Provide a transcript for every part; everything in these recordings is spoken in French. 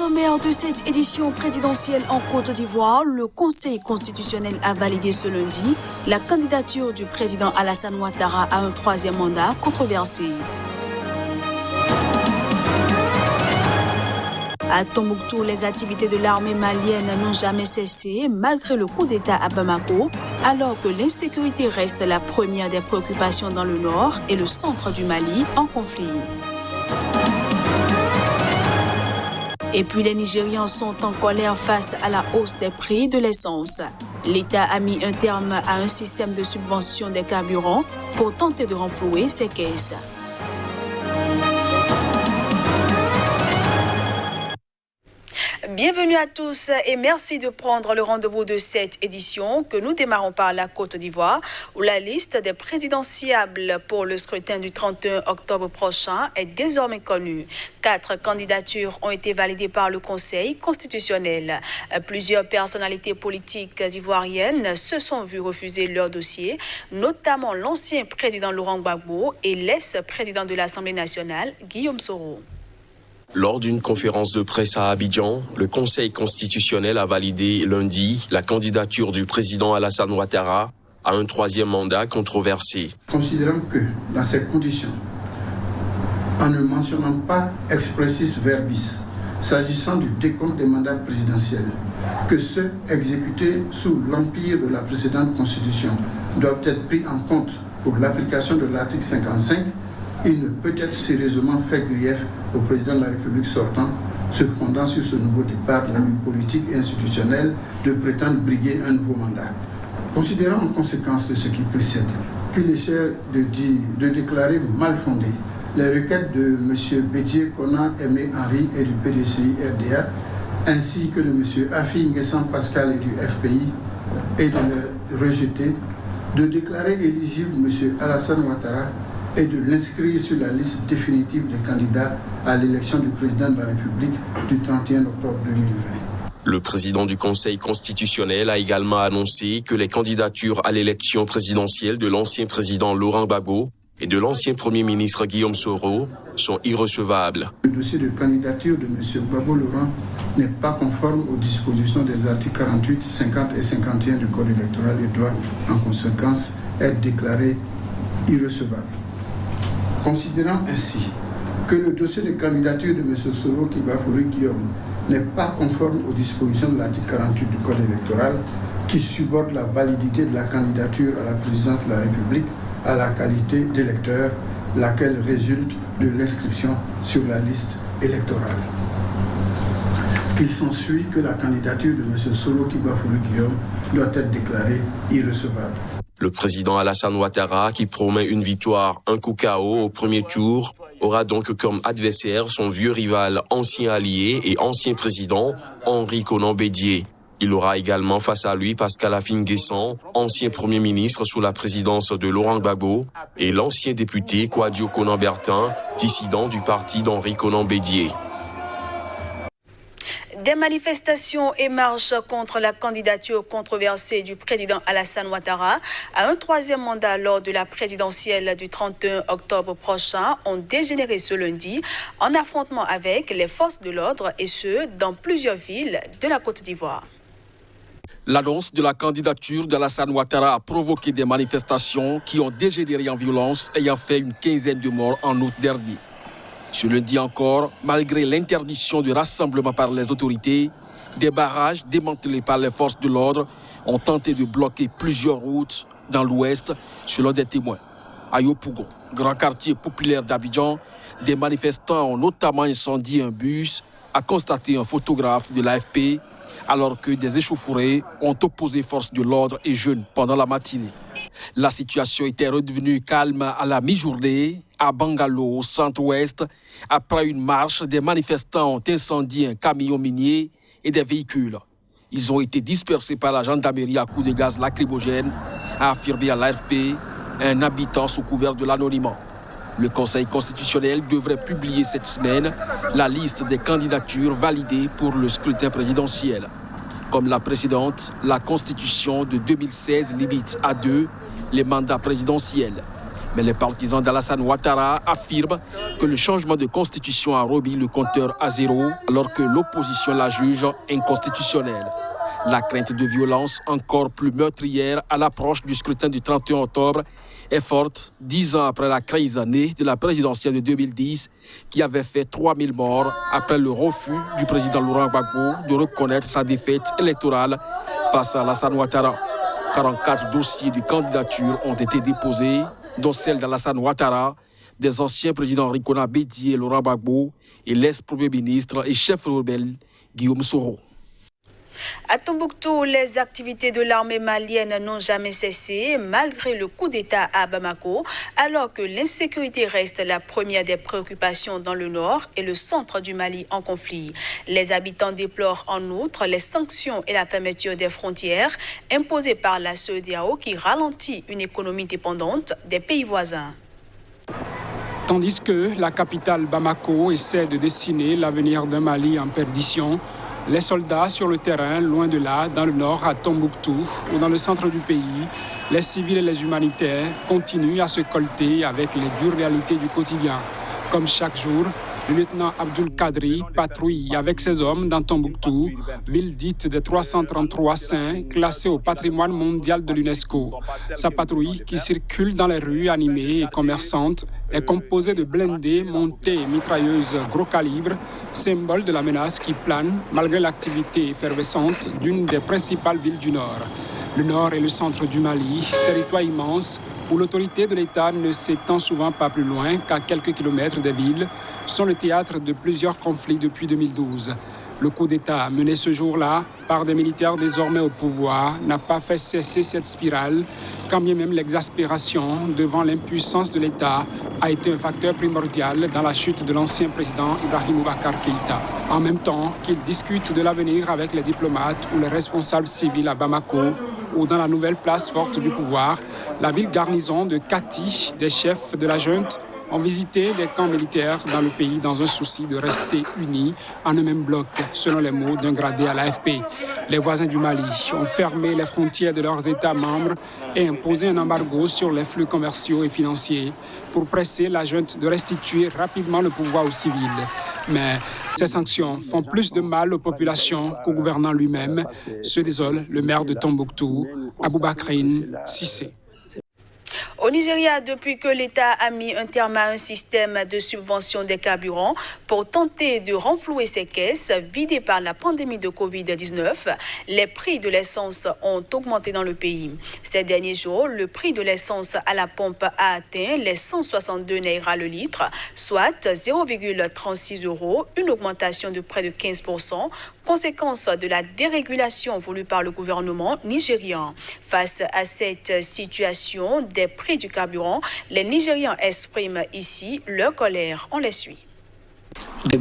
sommaire de cette édition présidentielle en Côte d'Ivoire, le Conseil constitutionnel a validé ce lundi la candidature du président Alassane Ouattara à un troisième mandat controversé. À Tombouctou, les activités de l'armée malienne n'ont jamais cessé malgré le coup d'État à Bamako, alors que l'insécurité reste la première des préoccupations dans le nord et le centre du Mali en conflit. Et puis les Nigérians sont en colère face à la hausse des prix de l'essence. L'État a mis un terme à un système de subvention des carburants pour tenter de renflouer ses caisses. Bienvenue à tous et merci de prendre le rendez-vous de cette édition que nous démarrons par la Côte d'Ivoire où la liste des présidentiables pour le scrutin du 31 octobre prochain est désormais connue. 4 candidatures ont été validées par le Conseil constitutionnel. Plusieurs personnalités politiques ivoiriennes se sont vues refuser leur dossier, notamment l'ancien président Laurent Gbagbo et l'ex-président de l'Assemblée nationale, Guillaume Soro. Lors d'une conférence de presse à Abidjan, le Conseil constitutionnel a validé lundi la candidature du président Alassane Ouattara à un troisième mandat controversé. Considérant que, dans ces conditions, en ne mentionnant pas expressis verbis, s'agissant du décompte des mandats présidentiels, que ceux exécutés sous l'empire de la précédente Constitution doivent être pris en compte pour l'application de l'article 55, il ne peut être sérieusement fait grief au président de la République sortant, se fondant sur ce nouveau départ de la vie politique et institutionnelle, de prétendre briguer un nouveau mandat. Considérant en conséquence de ce qui précède qu'il est cher de déclarer mal fondées les requêtes de M. Bédier Kona Aimé Henri et du PDCI RDA, ainsi que de M. Afi Nguessan Pascal et du FPI, et de les rejeter, de déclarer éligible M. Alassane Ouattara et de l'inscrire sur la liste définitive des candidats à l'élection du président de la République du 31 octobre 2020. Le président du Conseil constitutionnel a également annoncé que les candidatures à l'élection présidentielle de l'ancien président Laurent Gbagbo et de l'ancien Premier ministre Guillaume Soro sont irrecevables. Le dossier de candidature de M. Gbagbo Laurent n'est pas conforme aux dispositions des articles 48, 50 et 51 du Code électoral et doit, en conséquence, être déclaré irrecevable. Considérant ainsi que le dossier de candidature de M. Soro Kibafouri Guillaume n'est pas conforme aux dispositions de l'article 48 du Code électoral qui subordne la validité de la candidature à la présidence de la République à la qualité d'électeur, laquelle résulte de l'inscription sur la liste électorale. Qu'il s'ensuit que la candidature de M. Soro Kibafouri Guillaume doit être déclarée irrecevable. Le président Alassane Ouattara, qui promet une victoire un coup KO au premier tour, aura donc comme adversaire son vieux rival, ancien allié et ancien président, Henri Konan Bédier. Il aura également face à lui Pascal Afi Nguessan, ancien premier ministre sous la présidence de Laurent Gbagbo, et l'ancien député Kouadio Konan Bertin, dissident du parti d'Henri Konan Bédier. Des manifestations et marches contre la candidature controversée du président Alassane Ouattara à un troisième mandat lors de la présidentielle du 31 octobre prochain ont dégénéré ce lundi en affrontement avec les forces de l'ordre et ce, dans plusieurs villes de la Côte d'Ivoire. L'annonce de la candidature d'Alassane Ouattara a provoqué des manifestations qui ont dégénéré en violence, ayant fait une quinzaine de morts en août dernier. Ce lundi encore, malgré l'interdiction de rassemblement par les autorités, des barrages démantelés par les forces de l'ordre ont tenté de bloquer plusieurs routes dans l'ouest, selon des témoins. À Yopougon, grand quartier populaire d'Abidjan, des manifestants ont notamment incendié un bus, a constaté un photographe de l'AFP, alors que des échauffourées ont opposé forces de l'ordre et jeunes pendant la matinée. La situation était redevenue calme à la mi-journée à Bangalo, au centre-ouest. Après une marche, des manifestants ont incendié un camion minier et des véhicules. Ils ont été dispersés par la gendarmerie à coups de gaz lacrymogène, a affirmé à l'AFP un habitant sous couvert de l'anonymat. Le Conseil constitutionnel devrait publier cette semaine la liste des candidatures validées pour le scrutin présidentiel. Comme la précédente, la Constitution de 2016 limite à 2 les mandats présidentiels. Mais les partisans d'Alassane Ouattara affirment que le changement de constitution a remis le compteur à zéro alors que l'opposition la juge inconstitutionnelle. La crainte de violence encore plus meurtrière à l'approche du scrutin du 31 octobre est forte 10 ans après la crise née de la présidentielle de 2010 qui avait fait 3000 morts après le refus du président Laurent Gbagbo de reconnaître sa défaite électorale face à Alassane Ouattara. 44 dossiers de candidature ont été déposés, dont celle d'Alassane Ouattara, des anciens présidents Ricona Bédié et Laurent Gbagbo et l'ex-premier ministre et chef rebelle Guillaume Soro. À Tombouctou, les activités de l'armée malienne n'ont jamais cessé, malgré le coup d'État à Bamako, alors que l'insécurité reste la première des préoccupations dans le nord et le centre du Mali en conflit. Les habitants déplorent en outre les sanctions et la fermeture des frontières imposées par la CEDEAO qui ralentit une économie dépendante des pays voisins. Tandis que la capitale Bamako essaie de dessiner l'avenir d'un Mali en perdition, les soldats sur le terrain, loin de là, dans le nord, à Tombouctou ou dans le centre du pays, les civils et les humanitaires continuent à se colter avec les dures réalités du quotidien. Comme chaque jour, le lieutenant Abdul Kadri patrouille avec ses hommes dans Tombouctou, ville dite des 333 saints, classée au patrimoine mondial de l'UNESCO. Sa patrouille, qui circule dans les rues animées et commerçantes, est composée de blindés, montés et mitrailleuses gros calibre, symbole de la menace qui plane malgré l'activité effervescente d'une des principales villes du Nord. Le Nord est le centre du Mali, territoire immense où l'autorité de l'État ne s'étend souvent pas plus loin qu'à quelques kilomètres des villes, sont le théâtre de plusieurs conflits depuis 2012. Le coup d'État mené ce jour-là par des militaires désormais au pouvoir n'a pas fait cesser cette spirale, quand bien même l'exaspération devant l'impuissance de l'État a été un facteur primordial dans la chute de l'ancien président Ibrahim Boubacar Keïta. En même temps qu'il discute de l'avenir avec les diplomates ou les responsables civils à Bamako ou dans la nouvelle place forte du pouvoir, la ville garnison de Kati, des chefs de la junte, ont visité des camps militaires dans le pays dans un souci de rester unis en un même bloc, selon les mots d'un gradé à l'AFP. Les voisins du Mali ont fermé les frontières de leurs États membres et imposé un embargo sur les flux commerciaux et financiers pour presser la junte de restituer rapidement le pouvoir aux civils. Mais ces sanctions font plus de mal aux populations qu'au gouvernement lui-même, se désole le maire de Tombouctou, Aboubacrine Cissé. Au Nigeria, depuis que l'État a mis un terme à un système de subvention des carburants pour tenter de renflouer ses caisses vidées par la pandémie de Covid-19, les prix de l'essence ont augmenté dans le pays. Ces derniers jours, le prix de l'essence à la pompe a atteint les 162 naira le litre, soit 0,36 €, une augmentation de près de 15%, conséquence de la dérégulation voulue par le gouvernement nigérian. Face à cette situation des prix du carburant, les Nigérians expriment ici leur colère. On les suit. Le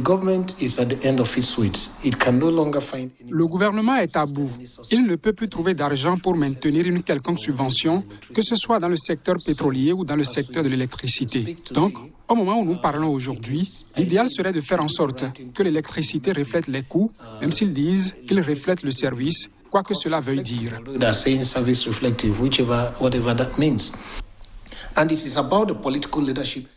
gouvernement est à bout. Il ne peut plus trouver d'argent pour maintenir une quelconque subvention, que ce soit dans le secteur pétrolier ou dans le secteur de l'électricité. Donc, au moment où nous parlons aujourd'hui, l'idéal serait de faire en sorte que l'électricité reflète les coûts, même s'ils disent qu'ils reflètent le service, quoi que cela veuille dire.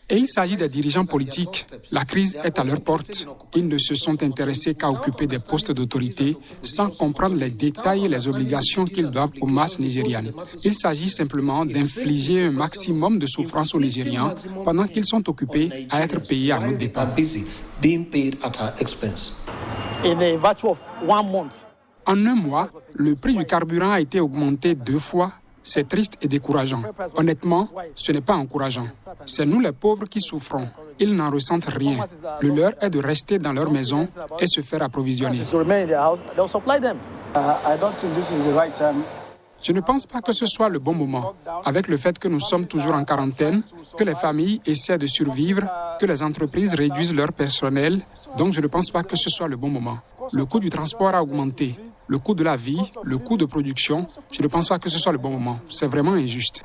Et il s'agit des dirigeants politiques. La crise est à leur porte. Ils ne se sont intéressés qu'à occuper des postes d'autorité sans comprendre les détails et les obligations qu'ils doivent aux masses nigérianes. Il s'agit simplement d'infliger un maximum de souffrance aux Nigériens pendant qu'ils sont occupés à être payés à nos dépens. En un mois, le prix du carburant a été augmenté 2 fois. C'est triste et décourageant. Honnêtement, ce n'est pas encourageant. C'est nous les pauvres qui souffrons. Ils n'en ressentent rien. Le leur est de rester dans leur maison et se faire approvisionner. Je ne pense pas que ce soit le bon moment. Avec le fait que nous sommes toujours en quarantaine, que les familles essaient de survivre, que les entreprises réduisent leur personnel, donc je ne pense pas que ce soit le bon moment. Le coût du transport a augmenté. Le coût de la vie, le coût de production, je ne pense pas que ce soit le bon moment. C'est vraiment injuste.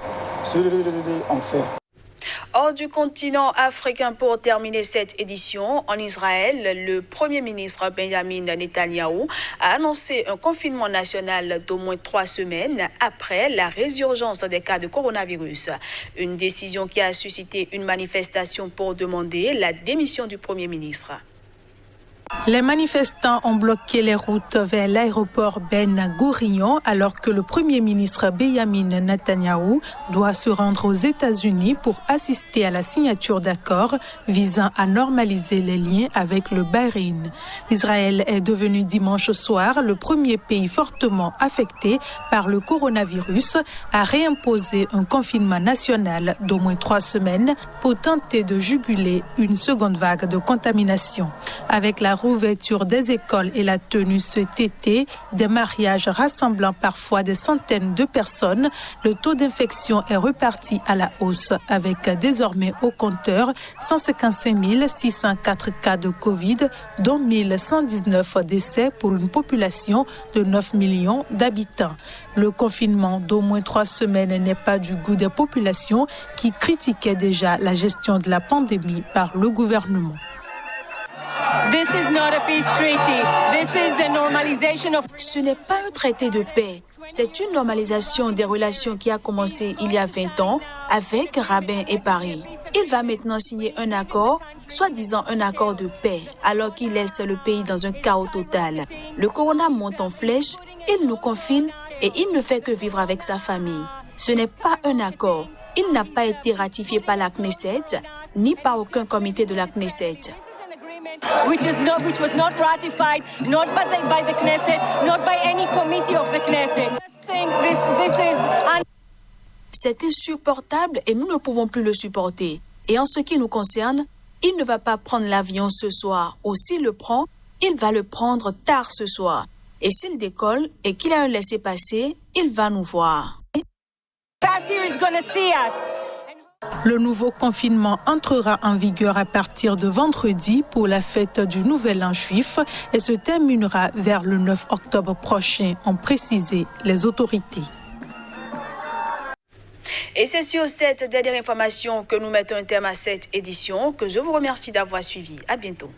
Hors du continent africain pour terminer cette édition, en Israël, le Premier ministre Benjamin Netanyahou a annoncé un confinement national d'au moins 3 semaines après la résurgence des cas de coronavirus. Une décision qui a suscité une manifestation pour demander la démission du Premier ministre. Les manifestants ont bloqué les routes vers l'aéroport Ben Gourion alors que le Premier ministre Benjamin Netanyahou doit se rendre aux États-Unis pour assister à la signature d'accords visant à normaliser les liens avec le Bahreïn. Israël est devenu dimanche soir le premier pays fortement affecté par le coronavirus à réimposer un confinement national d'au moins 3 semaines pour tenter de juguler une seconde vague de contamination. Avec la ouverture des écoles et la tenue cet été, des mariages rassemblant parfois des centaines de personnes, le taux d'infection est reparti à la hausse avec désormais au compteur 155 604 cas de Covid, dont 1119 décès pour une population de 9 millions d'habitants. Le confinement d'au moins 3 semaines n'est pas du goût des populations qui critiquaient déjà la gestion de la pandémie par le gouvernement. Ce n'est pas un traité de paix, c'est une normalisation des relations qui a commencé il y a 20 ans avec Rabin et Paris. Il va maintenant signer un accord, soi-disant un accord de paix, alors qu'il laisse le pays dans un chaos total. Le corona monte en flèche, il nous confine et il ne fait que vivre avec sa famille. Ce n'est pas un accord. Il n'a pas été ratifié par la Knesset, ni par aucun comité de la Knesset. Which was not ratified, not by the Knesset, not by any committee of the Knesset. C'est insupportable et nous ne pouvons plus le supporter. Et en ce qui nous concerne, il ne va pas prendre l'avion ce soir, ou s'il le prend, il va le prendre tard ce soir. Et s'il décolle et qu'il a un laissez-passer, il va nous voir. Le nouveau confinement entrera en vigueur à partir de vendredi pour la fête du Nouvel An juif et se terminera vers le 9 octobre prochain, ont précisé les autorités. Et c'est sur cette dernière information que nous mettons un terme à cette édition que je vous remercie d'avoir suivi. À bientôt.